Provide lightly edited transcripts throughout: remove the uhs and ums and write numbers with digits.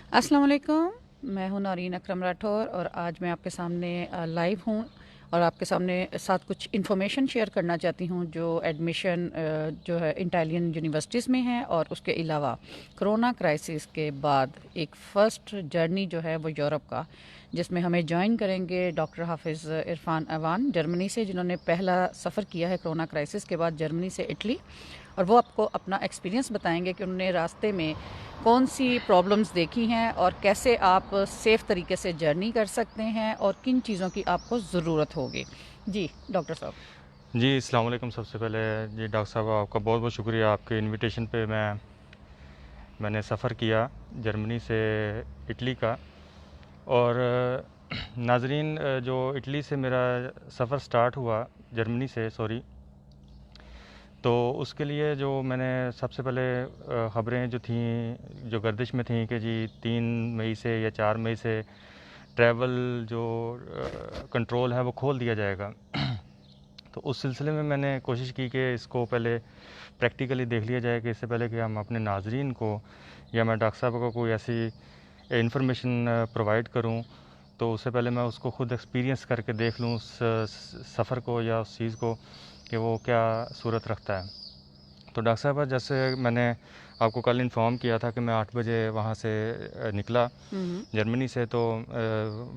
अस्सलाम वालेकुम। मैं हूं नौरीन अकरम राठौर और आज मैं आपके सामने लाइव हूं और आपके सामने साथ कुछ इन्फॉर्मेशन शेयर करना चाहती हूं जो एडमिशन जो है इटालियन यूनिवर्सिटीज़ में है और उसके अलावा कोरोना क्राइसिस के बाद एक फ़र्स्ट जर्नी जो है वो यूरोप का, जिसमें हमें ज्वाइन करेंगे डॉक्टर हाफिज़ इरफान अवान जर्मनी से, जिन्होंने पहला सफ़र किया है कोरोना क्राइसिस के बाद जर्मनी से इटली, और वो आपको अपना एक्सपीरियंस बताएंगे कि उन्होंने रास्ते में कौन सी प्रॉब्लम्स देखी हैं और कैसे आप सेफ़ तरीके से जर्नी कर सकते हैं और किन चीज़ों की आपको ज़रूरत होगी। जी डॉक्टर साहब। जी, अस्सलाम वालेकुम। सबसे पहले जी डॉक्टर साहब, आपका बहुत बहुत शुक्रिया। आपके इनविटेशन पे मैंने सफ़र किया जर्मनी से इटली का। और नाजरीन, जो इटली से मेरा सफ़र स्टार्ट हुआ, जर्मनी से सॉरी, तो उसके लिए जो मैंने सबसे पहले ख़बरें जो थीं, जो गर्दिश में थीं कि जी 3 मई से या 4 मई से ट्रैवल जो कंट्रोल है वो खोल दिया जाएगा। तो उस सिलसिले में मैंने कोशिश की कि इसको पहले प्रैक्टिकली देख लिया जाए कि इससे पहले कि हम अपने नाजरीन को या मैं डॉक्टर साहब को कोई ऐसी इंफॉर्मेशन प्रोवाइड करूं, तो उससे पहले मैं उसको ख़ुद एक्सपीरियंस करके देख लूं उस सफ़र को या उस चीज़ को कि वो क्या सूरत रखता है। तो डॉक्टर साहब, जैसे मैंने आपको कल इन्फॉर्म किया था कि मैं 8 बजे वहाँ से निकला जर्मनी से, तो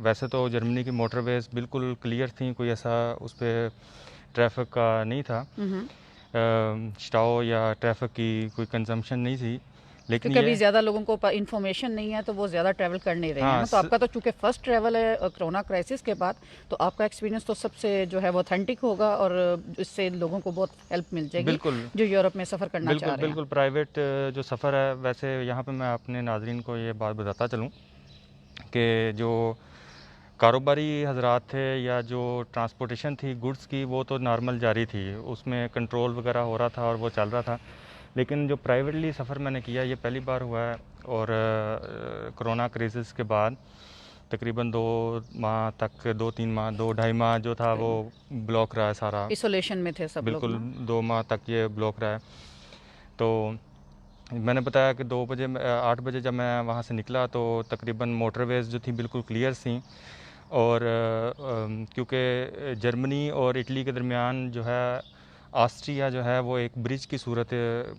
वैसे तो जर्मनी की मोटरवेज़ बिल्कुल क्लियर थी, कोई ऐसा उस पर ट्रैफिक का नहीं था, स्टाओ या ट्रैफिक की कोई कंजम्पशन नहीं थी। लेकिन क्योंकि अभी ये ज़्यादा लोगों को इन्फॉर्मेशन नहीं है तो वो ज़्यादा ट्रैवल कर नहीं रहे हैं हाँ ना, तो आपका तो चूँकि फ़र्स्ट ट्रैवल है कोरोना क्राइसिस के बाद, तो आपका एक्सपीरियंस तो सबसे जो है वो ऑथेंटिक होगा और इससे लोगों को बहुत हेल्प मिल जाएगी बिल्कुल जो यूरोप में सफ़र करना चाह बिल्कुल रहे हैं। बिल्कुल प्राइवेट जो सफ़र है, वैसे यहाँ पे मैं अपने नाजरीन को ये बात बताता चलूँ कि जो कारोबारी हजरात थे या जो ट्रांसपोर्टेशन थी गुड्स की, वो तो नॉर्मल जारी थी, उसमें कंट्रोल वगैरह हो रहा था और वो चल रहा था। लेकिन जो प्राइवेटली सफ़र मैंने किया, ये पहली बार हुआ है, और कोरोना क्राइसिस के बाद तकरीबन 2 माह तक, 2-3 माह, 2-2.5 माह जो था वो ब्लॉक रहा है सारा। आइसोलेशन में थे सब लोग बिल्कुल ना। 2 माह तक ये ब्लॉक रहा है। तो मैंने बताया कि 8 बजे जब मैं वहाँ से निकला तो तकरीबन मोटरवेज़ जो थी बिल्कुल क्लियर थी, और क्योंकि जर्मनी और इटली के दरमियान जो है ऑस्ट्रिया जो है वो एक ब्रिज की सूरत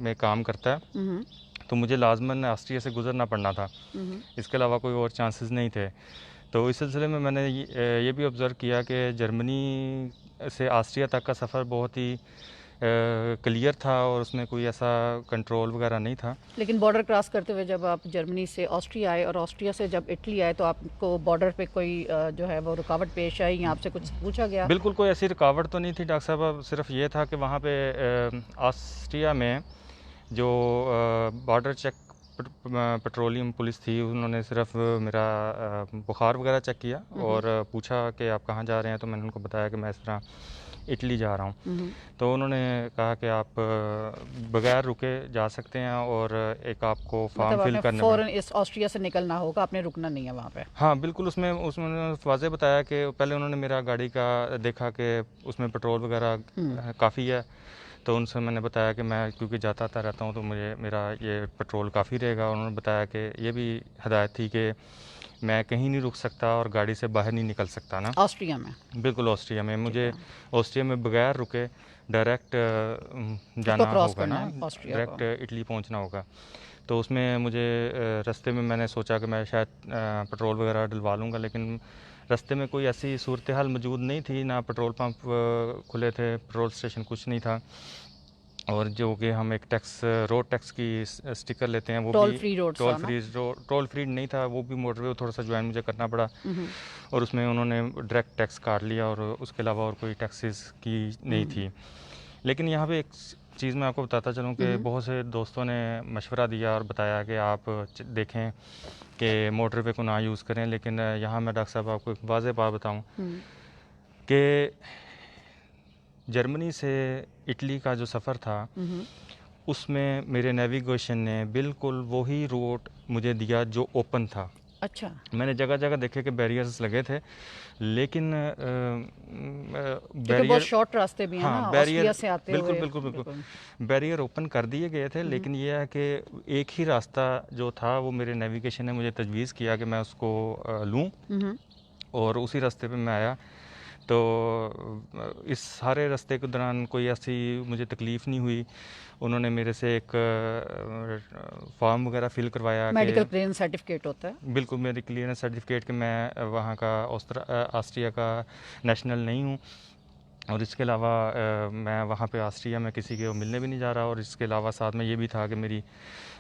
में काम करता है, तो मुझे लाजमन ऑस्ट्रिया से गुज़रना पड़ना था, इसके अलावा कोई और चांसेस नहीं थे। तो इस सिलसिले में मैंने ये भी ऑब्ज़र्व किया कि जर्मनी से ऑस्ट्रिया तक का सफ़र बहुत ही क्लियर था और उसमें कोई ऐसा कंट्रोल वगैरह नहीं था। लेकिन बॉर्डर क्रॉस करते हुए जब आप जर्मनी से ऑस्ट्रिया आए और ऑस्ट्रिया से जब इटली आए तो आपको बॉर्डर पे कोई जो है वो रुकावट पेश आई या आपसे कुछ पूछा गया? बिल्कुल कोई ऐसी रुकावट तो नहीं थी डॉक्टर साहब, सिर्फ ये था कि वहाँ पे ऑस्ट्रिया में जो बॉर्डर चेक पेट्रोलियम पुलिस थी, उन्होंने सिर्फ मेरा बुखार वगैरह चेक किया और पूछा कि आप कहाँ जा रहे हैं, तो मैंने उनको बताया कि मैं इस तरह इटली जा रहा हूँ। तो उन्होंने कहा कि आप बगैर रुके जा सकते हैं और एक आपको फॉर्म मतलब फिल आपने करने में। फ़ौरन इस ऑस्ट्रिया से निकलना होगा, आपने रुकना नहीं है वहाँ पे? हाँ बिल्कुल, उसमें उसमें उन्होंने वाज़ेह बताया कि पहले उन्होंने मेरा गाड़ी का देखा कि उसमें पेट्रोल वगैरह काफ़ी है, तो उनसे मैंने बताया कि मैं क्योंकि जाता आता रहता हूँ तो मुझे मेरा ये पेट्रोल काफ़ी रहेगा। उन्होंने बताया कि ये भी हदायत थी कि मैं कहीं नहीं रुक सकता और गाड़ी से बाहर नहीं निकल सकता ना। ऑस्ट्रिया में? बिल्कुल ऑस्ट्रिया में ठीक मुझे, है। ऑस्ट्रिया में बगैर रुके डायरेक्ट उसको जाना क्रॉस होगा करना ना, है ऑस्ट्रिया को? डायरेक्ट इटली पहुंचना होगा। तो उसमें मुझे रास्ते में मैंने सोचा कि मैं शायद पेट्रोल वगैरह डलवा लूँगा, लेकिन रास्ते में कोई ऐसी सूरत हाल मौजूद नहीं थी, ना पेट्रोल पंप खुले थे, पेट्रोल स्टेशन कुछ नहीं था। और जो कि हम एक टैक्स, रोड टैक्स की स्टिकर लेते हैं, वो टोल भी फ्री रोड सा ना? टोल फ्री नहीं था, वो भी मोटरवे थोड़ा सा ज्वाइन मुझे करना पड़ा, और उसमें उन्होंने डायरेक्ट टैक्स काट लिया और उसके अलावा और कोई टैक्सेस की नहीं थी। लेकिन यहाँ पे एक चीज़ मैं आपको बताता चलूँ कि बहुत से दोस्तों ने मशवरा दिया और बताया कि आप देखें कि मोटरवे को ना यूज़ करें, लेकिन यहाँ मैं डॉक्टर साहब आपको एक वाज़ेह बात बताऊँ कि जर्मनी से इटली का जो सफ़र था उसमें मेरे नेविगेशन ने बिल्कुल वही रूट मुझे दिया जो ओपन था। अच्छा, मैंने जगह जगह देखे कि बैरियर्स लगे थे, लेकिन क्योंकि बहुत बैरियर, शॉर्ट रास्ते भी हैं ना हाँ बैरियर, ऑस्ट्रिया से आते बिल्कुल हुए। बिल्कुल बिल्कुल, बिल्कुल। बैरियर ओपन कर दिए गए थे, लेकिन ये है कि एक ही रास्ता जो था वो मेरे नेविगेशन ने मुझे तजवीज़ किया कि मैं उसको लूँ, हम्म। और उसी रास्ते पे मैं आया। तो इस सारे रास्ते के दौरान कोई ऐसी मुझे तकलीफ़ नहीं हुई। उन्होंने मेरे से एक फॉर्म वगैरह फ़िल करवाया कि मेडिकल क्लियरेंस सर्टिफिकेट होता है। बिल्कुल मेरी क्लियरेंस सर्टिफिकेट कि मैं वहाँ का ऑस्ट्रिया का नेशनल नहीं हूँ, और इसके अलावा मैं वहाँ पे ऑस्ट्रिया में किसी को मिलने भी नहीं जा रहा, और इसके अलावा साथ में ये भी था कि मेरी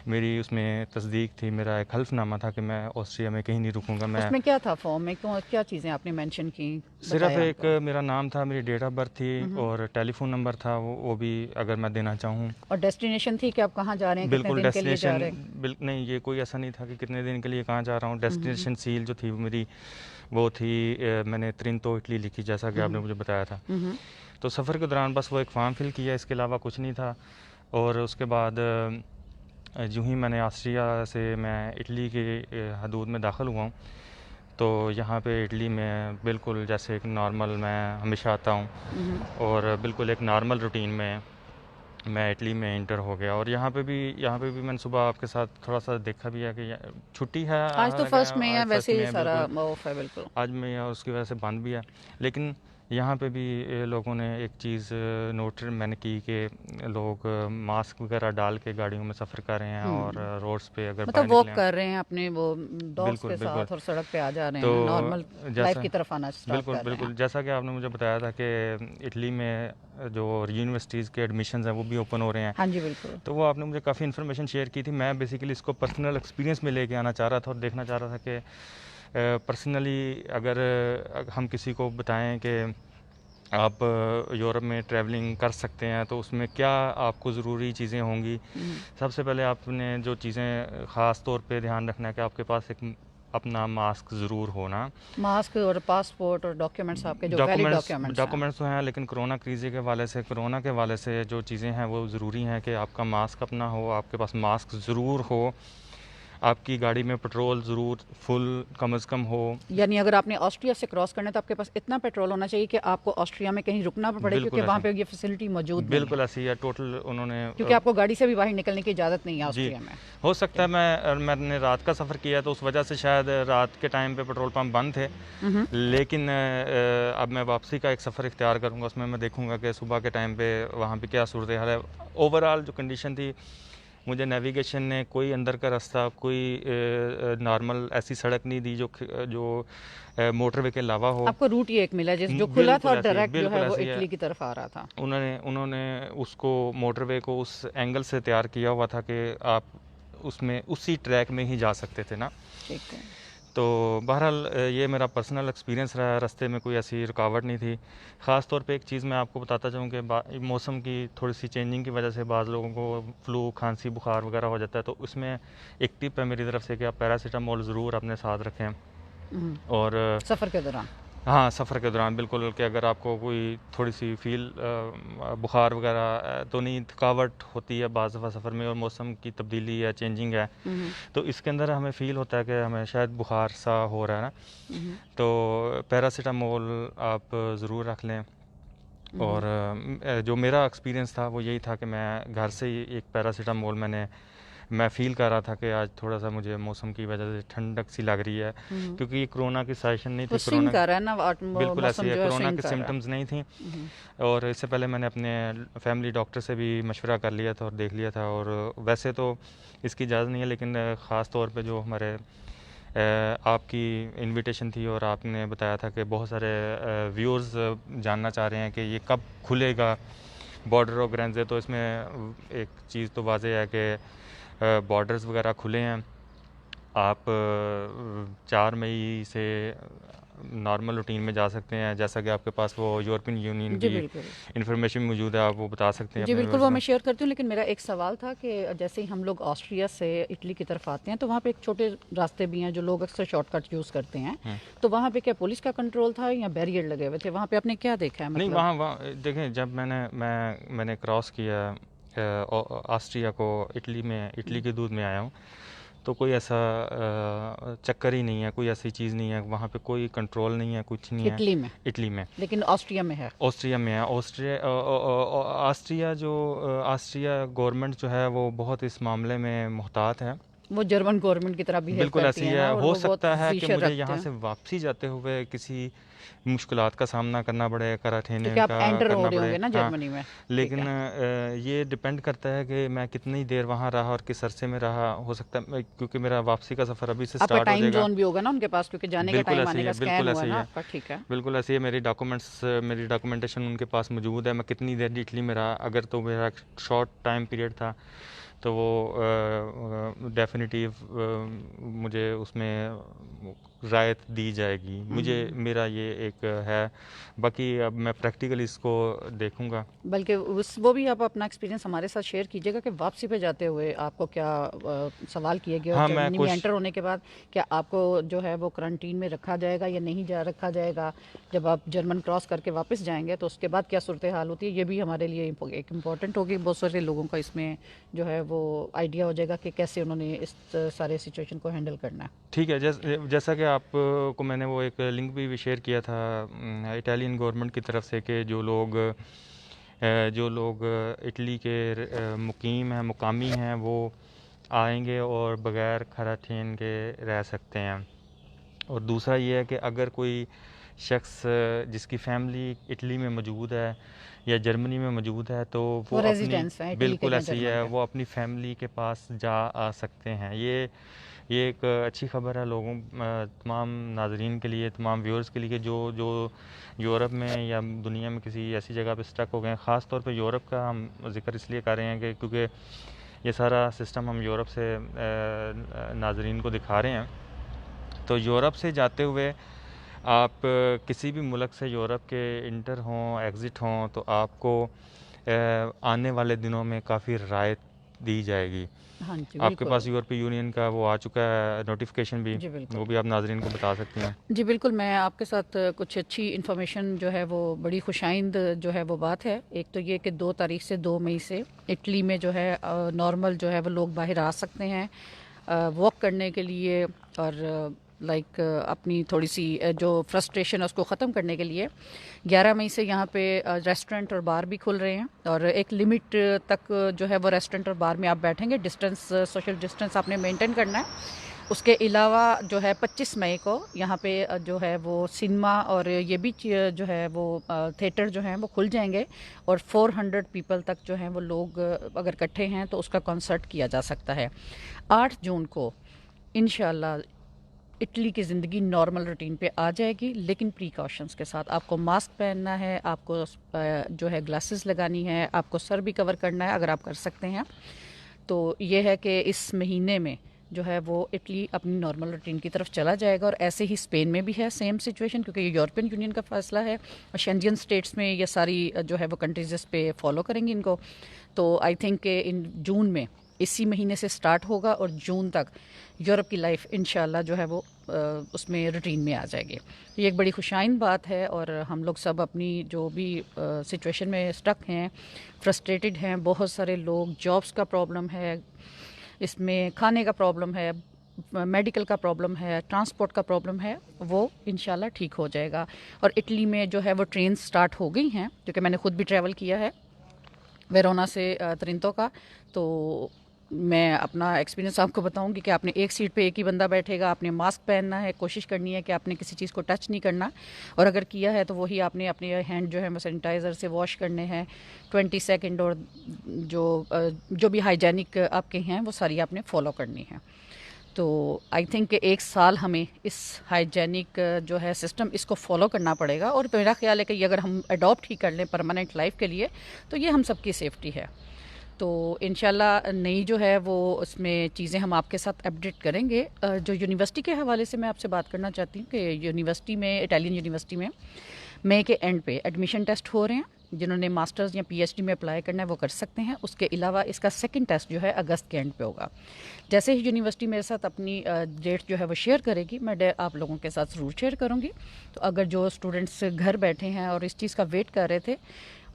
मेरी उसमें तस्दीक थी, मेरा एक हल्फनामा था कि मैं ऑस्ट्रिया में कहीं नहीं रुकूंगा। मैं उसमें क्या था फॉर्म में, क्यों क्या चीज़ें आपने मेंशन की, सिर्फ बताया एक हमको? मेरा नाम था, मेरी डेट ऑफ बर्थ थी, और टेलीफोन नंबर था, वो भी अगर मैं देना चाहूँ। और डेस्टिनेशन थी कि आप कहाँ जा रहे हैं, कितने बिल्कुल दिन के लिए जा डेस्टिनेशन, रहे हैं? बिल्कुल नहीं, ये कोई ऐसा नहीं था कि कितने दिन के लिए कहाँ जा रहा हूँ। डेस्टिनेशन सील जो थी वो मेरी, वो थी मैंने त्रिंतो इटली लिखी, जैसा कि आपने मुझे बताया था। हम्म। तो सफ़र के दौरान बस वो एक फॉर्म फिल किया, इसके अलावा कुछ नहीं था। और उसके बाद यूँ ही मैंने ऑस्ट्रिया से मैं इटली के हदूद में दाखिल हुआ हूँ। तो यहाँ पे इटली में बिल्कुल जैसे एक नॉर्मल मैं हमेशा आता हूँ, और बिल्कुल एक नॉर्मल रूटीन में मैं इटली में इंटर हो गया। और यहाँ पे भी मैंने सुबह आपके साथ थोड़ा सा देखा भी है कि छुट्टी है, आज तो हालांकि फर्स्ट में है, आज फर्स्ट वैसे में ही है सारा बिल्कुल, ऑफ है बिल्कुल। आज में, और उसकी वजह से बंद भी है। लेकिन यहाँ पे भी लोगों ने एक चीज़ नोट मैंने की कि लोग मास्क वगैरह डाल के गाड़ियों में सफ़र कर रहे हैं, और रोड्स पे अगर बाहर मतलब निकले वॉक हैं, कर रहे हैं अपने वो डॉग्स बिल्कुल के बिल्कुल। साथ और सड़क पे आ जा रहे तो हैं, नॉर्मल लाइफ जैसा, की तरफ आना स्टार्ट बिल्कुल कर रहे हैं। बिल्कुल, जैसा कि आपने मुझे बताया था कि इटली में जो यूनिवर्सिटीज़ के एडमिशन्स हैं वो भी ओपन हो रहे हैं, हाँ जी बिल्कुल। तो वो आपने मुझे काफ़ी इन्फॉर्मेशन शेयर की थी। मैं बेसिकली इसको पर्सनल एक्सपीरियंस में लेके आना चाह रहा था, और देखना चाह रहा था कि पर्सनली अगर हम किसी को बताएं कि आप यूरोप में ट्रैवलिंग कर सकते हैं, तो उसमें क्या आपको ज़रूरी चीज़ें होंगी। सबसे पहले आपने जो चीज़ें ख़ास तौर पे ध्यान रखना है कि आपके पास एक अपना मास्क ज़रूर होना। मास्क और पासपोर्ट और डॉक्यूमेंट्स, आपके जो वैलिड डॉक्यूमेंट्स हैं। डॉक्यूमेंट्स तो हैं, लेकिन कोरोना क्रीज़े के हवाले से, कोरोना के हवाले से जो चीज़ें हैं वो ज़रूरी हैं कि आपका मास्क अपना हो, आपके पास मास्क ज़रूर हो, आपकी गाड़ी में पेट्रोल ज़रूर फुल कम अज़ कम हो। यानी अगर आपने ऑस्ट्रिया से क्रॉस करना है तो आपके पास इतना पेट्रोल होना चाहिए कि आपको ऑस्ट्रिया में कहीं रुकना भी पड़े, क्योंकि बिल्कुल वहाँ ऐसे पे ये फैसिलिटी मौजूद ही, नहीं बिल्कुल है, ऐसे ही है टोटल उन्होंने क्योंकि आपको गाड़ी से भी बाहर निकलने की इजाज़त नहीं है जी, ऑस्ट्रिया में। हो सकता है मैंने रात का सफ़र किया तो उस वजह से शायद रात के टाइम पे पेट्रोल पंप बंद थे, लेकिन अब मैं वापसी का एक सफ़र इख्तियार करूँगा, उसमें मैं देखूँगा कि सुबह के टाइम पे वहाँ पे क्या सूरत हाल है। ओवरऑल जो कंडीशन थी, मुझे नेविगेशन ने कोई अंदर का रास्ता, कोई नॉर्मल ऐसी सड़क नहीं दी जो मोटरवे के अलावा हो। आपको रूट ये एक मिला जो खुला था बिल्कुल और ऐसी है, डायरेक्ट जो है बिल्कुल वो ऐसी है। इटली की तरफ आ रहा था। उन्होंने उसको, मोटरवे को उस एंगल से तैयार किया हुआ था कि आप उसमें उसी ट्रैक में ही जा सकते थे ना। ठीक है। तो बहरहाल ये मेरा पर्सनल एक्सपीरियंस रहा, रास्ते में कोई ऐसी रुकावट नहीं थी। ख़ास तौर पे एक चीज़ मैं आपको बताता चाहूँ कि मौसम की थोड़ी सी चेंजिंग की वजह से बाज़ लोगों को फ्लू, खांसी, बुखार वगैरह हो जाता है, तो उसमें एक टिप है मेरी तरफ से कि आप पैरासीटामोल ज़रूर अपने साथ रखें। और सफ़र के दौरान। हाँ, सफ़र के दौरान बिल्कुल, कि अगर आपको कोई थोड़ी सी बुखार वगैरह तो नहीं, थकावट होती है बाज़ दफ़ा सफ़र में, और मौसम की तब्दीली है, चेंजिंग है, तो इसके अंदर हमें फ़ील होता है कि हमें शायद बुखार सा हो रहा है ना, तो पैरासीटामोल आप ज़रूर रख लें। और जो मेरा एक्सपीरियंस था वो यही था कि मैं घर से ही एक पैरासीटामोल मैं फ़ील कर रहा था कि आज थोड़ा सा मुझे मौसम की वजह से ठंडक सी लग रही है, क्योंकि ये कोरोना की सेशन नहीं वो थी, स्विंग कोरोना कर रहा है ना, बिल्कुल ऐसी मौसम है, जो है कोरोना स्विंग के कर रहा है। सिम्टम्स नहीं थी। और इससे पहले मैंने अपने फैमिली डॉक्टर से भी मशवरा कर लिया था और देख लिया था, और वैसे तो इसकी इजाज़त नहीं है, लेकिन ख़ास तौर पे जो हमारे आपकी इनविटेशन थी और आपने बताया था कि बहुत सारे व्यूअर्स जानना चाह रहे हैं कि ये कब खुलेगा बॉर्डर ऑफ ग्रेंजे, तो इसमें एक चीज़ तो वाज़ेह है कि बॉर्डर्स वगैरह खुले हैं। आप 4 मई से नॉर्मल रूटीन में जा सकते हैं, जैसा कि आपके पास वो यूरोपियन यूनियन जी की बिल्कुल। इन्फॉर्मेशन मौजूद है, आप वो बता सकते हैं जी अपने बिल्कुल, व्यूअर्स वो को। मैं शेयर करती हूँ, लेकिन मेरा एक सवाल था कि जैसे ही हम लोग ऑस्ट्रिया से इटली की तरफ आते हैं तो वहाँ पे एक छोटे रास्ते भी हैं जो लोग अक्सर शॉर्टकट यूज़ करते हैं, तो वहाँ पे क्या पुलिस का कंट्रोल था या बैरियर लगे हुए थे? वहाँ पे आपने क्या देखा है नहीं, मतलब? वहाँ देखें, जब मैंने क्रॉस किया ऑस्ट्रिया को, इटली की दूध में आया हूँ, तो कोई ऐसा चक्कर ही नहीं है, कोई ऐसी चीज़ नहीं है, वहाँ पे कोई कंट्रोल नहीं है, कुछ नहीं है। इटली में, इटली में, लेकिन ऑस्ट्रिया में है। ऑस्ट्रिया में है। ऑस्ट्रिया गवर्नमेंट जो है वो बहुत इस मामले में मुहतात है। वो जर्मन गवर्नमेंट की तरह बिहेव बिल्कुल करती ऐसी है है। ना, और हो वो बहुत सकता है कि विजन मुझे रखते यहाँ हैं। से वापसी जाते हुए किसी मुश्किलात का सामना करना पड़े, क्योंकि कराठेनियन आप का एंटर हो करना रहे पड़े। होंगे ना हाँ, जर्मनी में। ठीक लेकिन है। ये डिपेंड करता है कि मैं कितनी देर वहाँ रहा और किस अरसे में रहा। हो सकता है क्योंकि मेरा वापसी का सफ़र अभी से आपका स्टार्ट हो टाइम जाएगा। जोन भी होगा ना उनके पास, क्योंकि जाने का बिल्कुल टाइम ऐसे ही आने का है, स्कैन बिल्कुल हुआ ऐसे है ही ना है, आपका। ठीक है। बिल्कुल ऐसे ही है। मेरी डॉक्यूमेंटेशन उनके पास मौजूद है। मैं कितनी देर इटली में रहा, अगर तो मेरा शॉर्ट टाइम पीरियड था तो वो डेफिनेटिव मुझे उसमें रायत दी जाएगी। मुझे मेरा ये एक है। बाकी अब मैं प्रैक्टिकली इसको देखूंगा। बल्कि उस वो भी आप अपना एक्सपीरियंस हमारे साथ शेयर कीजिएगा कि वापसी पे जाते हुए आपको क्या सवाल किए गए, और हाँ, मैं जर्मनी में कुछ एंटर होने के बाद क्या आपको जो है वो क्वारंटीन में रखा जाएगा या नहीं रखा जाएगा। जब आप जर्मन क्रॉस करके वापस जाएंगे तो उसके बाद क्या सूरत हाल होती है, ये भी हमारे लिए एक इम्पॉर्टेंट होगी। बहुत सारे लोगों का इसमें जो है वो आइडिया हो जाएगा कि कैसे उन्होंने इस सारे सिचुएशन को हैंडल करना है। ठीक है। जैसा कि आपको मैंने वो एक लिंक भी शेयर किया था इटालियन गवर्नमेंट की तरफ से, कि जो लोग इटली के मुकीम हैं, मुकामी हैं, वो आएंगे और बग़ैर क्वारंटीन के रह सकते हैं। और दूसरा ये है कि अगर कोई शख्स जिसकी फैमिली इटली में मौजूद है या जर्मनी में मौजूद है तो वो वो अपनी, रेजिडेंट्स हैं इटली के बिल्कुल या ऐसे ही जर्मन है, के। वो अपनी फैमिली के पास जा आ सकते हैं। ये एक अच्छी खबर है लोगों, तमाम नाजरीन के लिए, तमाम व्यूअर्स के लिए, कि जो जो यूरोप में या दुनिया में किसी ऐसी जगह पे स्टक हो गए हैं। ख़ास तौर पे यूरोप का हम जिक्र इसलिए कर रहे हैं कि क्योंकि ये सारा सिस्टम हम यूरोप से नाजरीन को दिखा रहे हैं। तो यूरोप से जाते हुए आप किसी भी मुल्क से यूरोप के इंटर हों, एग्ज़िट हों, तो आपको आने वाले दिनों में काफ़ी राहत दी जाएगी। हाँ जी आपके बिल्कुल। पास यूरोपीय यूनियन का वो आ चुका है नोटिफिकेशन भी, जी बिल्कुल। वो भी आप नाजरीन को बता सकती हैं। जी बिल्कुल, मैं आपके साथ कुछ अच्छी इन्फॉर्मेशन जो है वो बड़ी खुशाइंद जो है वो बात है। एक तो ये कि 2 तारीख से 2 मई से इटली में जो है नॉर्मल जो है वो लोग बाहर आ सकते हैं वॉक करने के लिए, और लाइक अपनी थोड़ी सी जो फ्रस्ट्रेशन है उसको ख़त्म करने के लिए। 11 मई से यहाँ पे रेस्टोरेंट और बार भी खुल रहे हैं, और एक लिमिट तक जो है वो रेस्टोरेंट और बार में आप बैठेंगे। डिस्टेंस, सोशल डिस्टेंस आपने मेंटेन करना है। उसके अलावा जो है 25 मई को यहाँ पे जो है वो सिनेमा और ये भी जो है वो थिएटर जो हैं वो खुल जाएंगे, और 400 पीपल तक जो हैं वो लोग अगर इकट्ठे हैं तो उसका कॉन्सर्ट किया जा सकता है। 8 जून को इंशाल्लाह इटली की ज़िंदगी नॉर्मल रूटीन पे आ जाएगी, लेकिन प्रिकॉशंस के साथ। आपको मास्क पहनना है, आपको जो है ग्लासेस लगानी है, आपको सर भी कवर करना है अगर आप कर सकते हैं। तो ये है कि इस महीने में जो है वो इटली अपनी नॉर्मल रूटीन की तरफ चला जाएगा। और ऐसे ही स्पेन में भी है सेम सिचुएशन, क्योंकि ये यूरोपियन यूनियन का फैसला है और शेंजन स्टेट्स में ये सारी जो है वो कंट्रीज इस पे फॉलो करेंगी इनको। तो आई थिंक कि इन जून में, इसी महीने से स्टार्ट होगा और जून तक यूरोप की लाइफ इंशाल्लाह जो है वो उसमें रूटीन में आ जाएगी। तो ये एक बड़ी खुशाइन बात है, और हम लोग सब अपनी जो भी सिचुएशन में स्टक हैं, फ्रस्ट्रेटेड हैं। बहुत सारे लोग, जॉब्स का प्रॉब्लम है, इसमें खाने का प्रॉब्लम है, मेडिकल का प्रॉब्लम है, ट्रांसपोर्ट का प्रॉब्लम है, वो इंशाल्लाह ठीक हो जाएगा। और इटली में जो है वो ट्रेन स्टार्ट हो गई हैं, क्योंकि मैंने खुद भी ट्रैवल किया है वेरोना से त्रिंतो का। तो मैं अपना एक्सपीरियंस आपको बताऊंगी कि आपने एक सीट पे एक ही बंदा बैठेगा, आपने मास्क पहनना है, कोशिश करनी है कि आपने किसी चीज़ को टच नहीं करना, और अगर किया है तो वही आपने अपने हैंड जो है वो सैनिटाइज़र से वॉश करने हैं 20 सेकंड, और जो भी हाइजेनिक आपके हैं वो सारी आपने फॉलो करनी है। तो आई थिंक कि 1 साल हमें इस हाइजेनिक जो है सिस्टम, इसको फॉलो करना पड़ेगा। और मेरा ख्याल है कि ये अगर हम अडॉप्ट ही कर लें परमानेंट लाइफ के लिए तो ये हम सबकी सेफ्टी है। तो इंशाल्लाह नई जो है वो उसमें चीज़ें हम आपके साथ अपडेट करेंगे। जो यूनिवर्सिटी के हवाले से मैं आपसे बात करना चाहती हूँ कि यूनिवर्सिटी में, इटालियन यूनिवर्सिटी में मई के एंड पे एडमिशन टेस्ट हो रहे हैं। जिन्होंने मास्टर्स या पीएचडी में अप्लाई करना है वो कर सकते हैं। उसके अलावा इसका सेकंड टेस्ट जो है अगस्त के एंड पे होगा। जैसे ही यूनिवर्सिटी मेरे साथ अपनी डेट जो है वो शेयर करेगी, मैं आप लोगों के साथ ज़रूर शेयर करूँगी। तो अगर जो स्टूडेंट्स घर बैठे हैं और इस चीज़ का वेट कर रहे थे,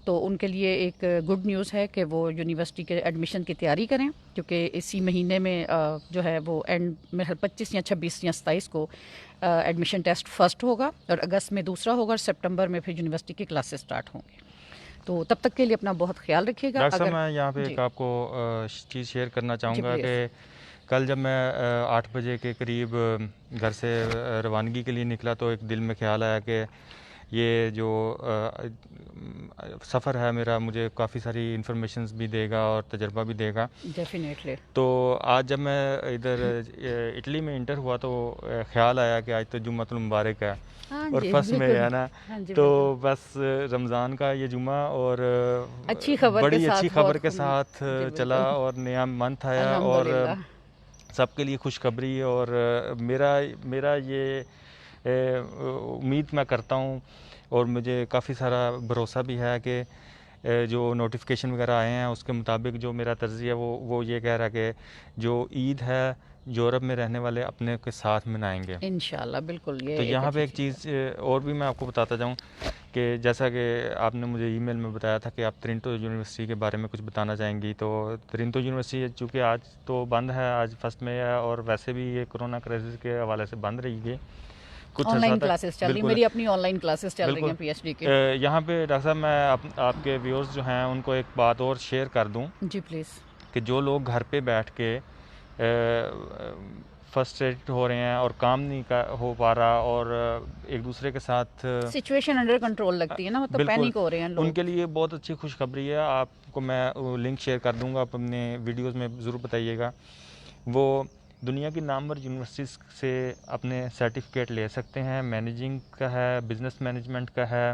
तो उनके लिए एक गुड न्यूज़ है कि वो यूनिवर्सिटी के एडमिशन की तैयारी करें, क्योंकि इसी महीने में जो है वो एंड में 25 या 26 या 27 को एडमिशन टेस्ट फर्स्ट होगा और अगस्त में दूसरा होगा और सितंबर में फिर यूनिवर्सिटी की क्लासेस स्टार्ट होंगी। तो तब तक के लिए अपना बहुत ख्याल रखिएगा। डॉक्टर साहब, अगर मैं यहाँ पे जी एक आपको चीज़ शेयर करना जी चाहूँगा प्लीज़। कि कल जब मैं 8 बजे के करीब घर से रवानगी के लिए निकला तो एक दिल में ख्याल आया कि ये जो सफ़र है मेरा मुझे काफ़ी सारी इन्फॉर्मेशंस भी देगा और तजर्बा भी देगा। डेफिनेटली। तो आज जब मैं इधर इटली में इंटर हुआ तो ख्याल आया कि आज तो जुम्मतुल मुबारक है हाँ और जी फर्स्ट में बिल्कुल। है ना। हाँ जी तो बिल्कुल। बस रमज़ान का ये जुम्मा और अच्छी खबर के बड़ी साथ अच्छी बहुत खबर के साथ जी चला बिल्कुल। और नया मंथ आया और अल्हम्दुलिल्लाह। सबके लिए खुशखबरी। और मेरा मेरा ये उम्मीद मैं करता हूँ और मुझे काफ़ी सारा भरोसा भी है कि जो नोटिफिकेशन वगैरह आए हैं उसके मुताबिक जो मेरा तर्जी है वो ये कह रहा है कि जो ईद है यूरोप में रहने वाले अपने के साथ मनाएंगे। इंशाल्लाह बिल्कुल, ये तो एक यहाँ अच्छी पे एक चीज़ है। चीज़ और भी मैं आपको बताता जाऊँ कि जैसा कि आपने मुझे ईमेल में बताया था कि आप त्रिंटो यूनिवर्सिटी के बारे में कुछ बताना चाहेंगी। तो त्रिंटो यूनिवर्सिटी चूँकि आज तो बंद है, आज फर्स्ट में है और वैसे भी ये कोरोना क्राइसिस के हवाले से बंद रही है कुछ अर्सा ऑनलाइन तक। क्लासेस चल रही, बिल्कुल मेरी अपनी ऑनलाइन क्लासेस चल रही बिल्कुल। हैं पीएचडी की। यहाँ पे डॉक्टर साहब मैं आपके व्यूअर्स जो हैं उनको एक बात और शेयर कर दूँ जी प्लीज़। कि जो लोग घर पे बैठ के फ्रस्ट्रेटेड हो रहे हैं और काम नहीं हो पा रहा और एक दूसरे के साथ सिचुएशन अंडर कंट्रोल लगती है ना, मतलब बिल्कुल पैनिक हो रहे हैं लोग। उनके लिए बहुत अच्छी खुशखबरी है। आपको मैं लिंक शेयर कर दूंगा, आप अपने वीडियोस में ज़रूर बताइएगा। वो दुनिया की नामवर यूनिवर्सिटीज़ से अपने सर्टिफिकेट ले सकते हैं। मैनेजिंग का है, बिज़नेस मैनेजमेंट का है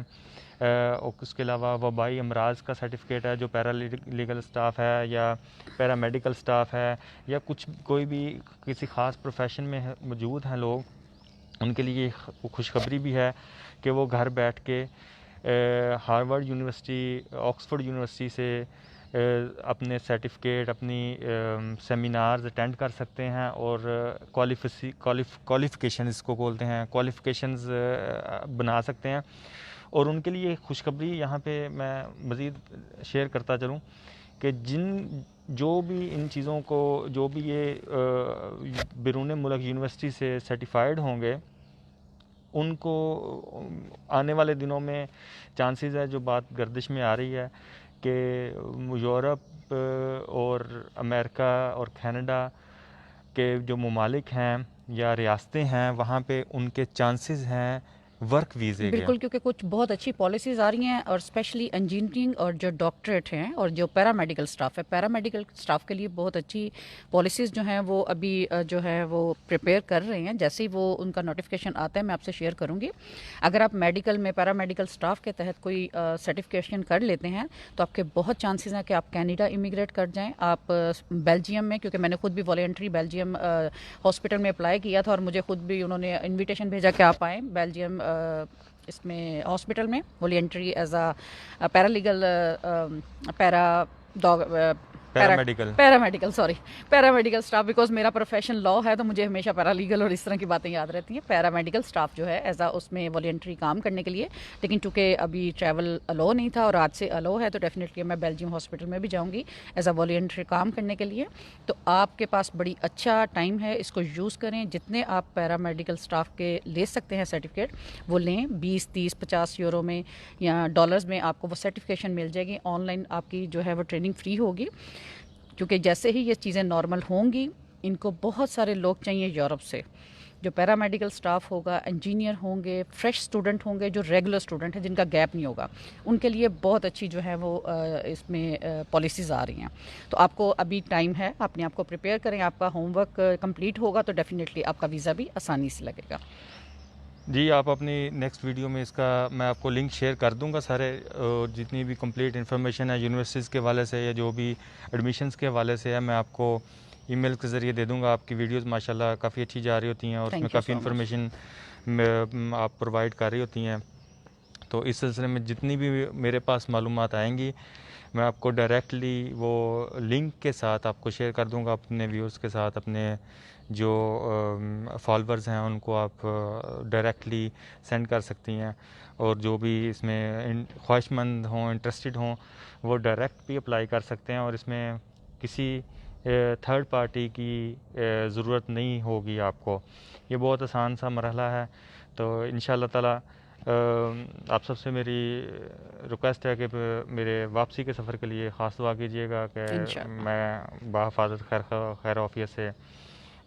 और उसके अलावा वबाई अमराज का सर्टिफिकेट है जो पैरा लीगल स्टाफ है या पैरा मेडिकल स्टाफ है या कोई भी किसी ख़ास प्रोफेशन में मौजूद हैं लोग, उनके लिए खुशखबरी भी है कि वो घर बैठ के हार्वर्ड यूनिवर्सिटी, ऑक्सफोर्ड यूनिवर्सिटी से अपने सर्टिफिकेट, अपनी सेमिनार्स अटेंड कर सकते हैं और क्वालिफ़िकेशन इसको बोलते हैं, क्वालिफ़िकेशंस बना सकते हैं। और उनके लिए खुशखबरी यहाँ पे मैं मज़ीद शेयर करता चलूँ कि जो भी इन चीज़ों को, जो भी ये बैरून मुल्क यूनिवर्सिटी से सर्टिफाइड होंगे, उनको आने वाले दिनों में चांसेस है, जो बात गर्दिश में आ रही है कि यूरोप और अमेरिका और कनाडा के जो ममालिक हैं या रियासतें हैं वहाँ पे उनके चांसेस हैं वर्क वीज़े के। बिल्कुल, क्योंकि कुछ बहुत अच्छी पॉलिसीज़ आ रही हैं और स्पेशली इंजीनियरिंग और जो डॉक्टरेट हैं और जो पैरामेडिकल स्टाफ है, पैरामेडिकल स्टाफ के लिए बहुत अच्छी पॉलिसीज़ जो हैं वो अभी जो है वो प्रिपेयर कर रहे हैं। जैसे ही वो उनका नोटिफिकेशन आता है मैं आपसे शेयर करूंगी। अगर आप मेडिकल में पैरामेडिकल स्टाफ के तहत कोई सर्टिफिकेशन कर लेते हैं तो आपके बहुत चांसेस हैं कि आप कैनेडा इमिग्रेट कर जाएँ, आप बेल्जियम में, क्योंकि मैंने खुद भी वॉलेंट्री बेल्जियम हॉस्पिटल में अप्लाई किया था और मुझे खुद भी उन्होंने इन्विटेशन भेजा कि आप आएँ बेल्जियम इसमें हॉस्पिटल में voluntary as a paralegal para dog paramedical paramedical staff, because मेरा प्रोफेशन लॉ है तो मुझे हमेशा पैरालीगल और इस तरह की बातें याद रहती हैं। पैरामेडिकल स्टाफ जो है एज आ उसमें वॉलेंट्री काम करने के लिए, लेकिन चूंकि अभी ट्रैवल अलो नहीं था और आज से अलो है तो डेफिनेटली मैं बेल्जियम हॉस्पिटल में भी जाऊंगी एज आ वॉलेंट्री काम करने के लिए। तो आपके पास बड़ी अच्छा टाइम है, इसको यूज़ करें। जितने आप पैरामेडिकल स्टाफ के ले सकते हैं सर्टिफिकेट वो लें, 20, 30, 50 यूरो में या डॉलर्स में आपको वो सर्टिफिकेशन मिल जाएगी। ऑनलाइन आपकी जो है वो ट्रेनिंग फ्री होगी, क्योंकि जैसे ही ये चीज़ें नॉर्मल होंगी, इनको बहुत सारे लोग चाहिए यूरोप से, जो पैरामेडिकल स्टाफ होगा, इंजीनियर होंगे, फ्रेश स्टूडेंट होंगे, जो रेगुलर स्टूडेंट है जिनका गैप नहीं होगा, उनके लिए बहुत अच्छी जो है वो इसमें पॉलिसीज़ आ रही हैं। तो आपको अभी टाइम है, अपने आप को प्रिपेयर करें। आपका होमवर्क कंप्लीट होगा तो डेफिनेटली आपका वीज़ा भी आसानी से लगेगा। जी, आप अपनी नेक्स्ट वीडियो में इसका मैं आपको लिंक शेयर कर दूंगा, सारे जितनी भी कंप्लीट इन्फॉर्मेशन है यूनिवर्सिटीज़ के हवाले से या जो भी एडमिशन्स के हवाले से है, मैं आपको ईमेल के ज़रिए दे दूंगा। आपकी वीडियोस माशाल्लाह काफ़ी अच्छी जा रही होती हैं और उसमें काफ़ी इन्फॉर्मेशन आप प्रोवाइड कर रही होती हैं। तो इस सिलसिले में जितनी भी मेरे पास मालूमात आएंगी मैं आपको डायरेक्टली वो लिंक के साथ आपको शेयर कर दूंगा अपने व्यूअर्स के साथ। अपने जो फॉलोअर्स हैं उनको आप डायरेक्टली सेंड कर सकती हैं, और जो भी इसमें ख्वाहिशमंद हों, इंटरेस्टेड हों, वो डायरेक्ट भी अप्लाई कर सकते हैं, और इसमें किसी थर्ड पार्टी की ज़रूरत नहीं होगी आपको। ये बहुत आसान सा मरहला है। तो इंशाअल्लाह ताला आप सबसे मेरी रिक्वेस्ट है कि मेरे वापसी के सफ़र के लिए ख़ास दुआ कीजिएगा कि इंशाअल्लाह। मैं बाहिफ़ाज़त खैर आफ़ियत से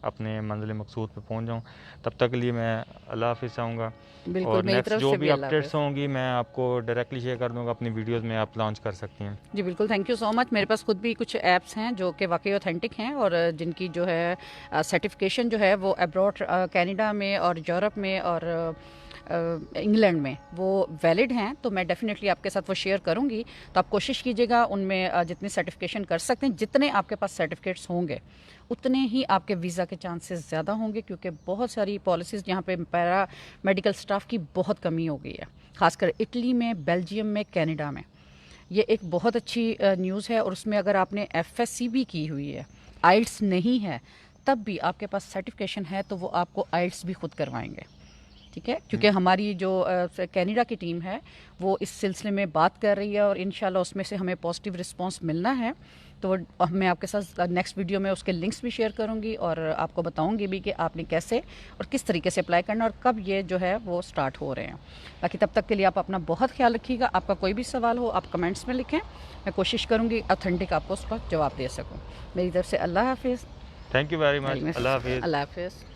अपने मंज़िल मक़सूद पे पहुंच जाऊं। तब तक के लिए मैं अल्लाह हाफ़िज़ चाहूँगा, बिल्कुल, और मेरी नेक्स्ट तरफ जो से भी भी अल्लाह अपडेट्स हाफ़िज़। होंगी मैं आपको डायरेक्टली शेयर कर दूंगा। अपनी वीडियोस में आप लॉन्च कर सकती हैं। जी बिल्कुल, थैंक यू सो मच। मेरे पास खुद भी कुछ ऐप्स हैं जो कि वाकई ऑथेंटिक हैं, और जिनकी जो है सर्टिफिकेशन जो है वो अब्रॉड कनाडा में और यूरोप में और इंग्लैंड में वो वैलिड हैं। तो मैं डेफिनेटली आपके साथ वो शेयर करूंगी। तो आप कोशिश कीजिएगा उनमें जितनी सर्टिफिकेशन कर सकते हैं, जितने आपके पास सर्टिफिकेट्स होंगे उतने ही आपके वीज़ा के चांसेस ज़्यादा होंगे, क्योंकि बहुत सारी पॉलिसीज़ यहाँ पे पैरा मेडिकल स्टाफ की बहुत कमी हो गई है, खासकर इटली में, बेल्जियम में, कनाडा में। ये एक बहुत अच्छी न्यूज़ है। और उसमें अगर आपने FSC भी की हुई है, आइल्स नहीं है, तब भी आपके पास सर्टिफिकेशन है तो वो आपको आइल्स भी खुद करवाएंगे। ठीक है, क्योंकि हमारी जो कनाडा की टीम है वो इस सिलसिले में बात कर रही है, और इंशाल्लाह उसमें से हमें पॉजिटिव रिस्पांस मिलना है। तो मैं आपके साथ नेक्स्ट वीडियो में उसके लिंक्स भी शेयर करूंगी, और आपको बताऊंगी भी कि आपने कैसे और किस तरीके से अप्लाई करना और कब ये जो है वो स्टार्ट हो रहे हैं। बाकी तब तक के लिए आप अपना बहुत ख्याल रखिएगा। आपका कोई भी सवाल हो आप कमेंट्स में लिखें, मैं कोशिश करूँगी ऑथेंटिक आपको उसका जवाब दे सकूँ। मेरी तरफ से अल्लाह हाफिज़। Thank you very much. अल्लाह हाफ़िज़। अल्लाह हाफिज़।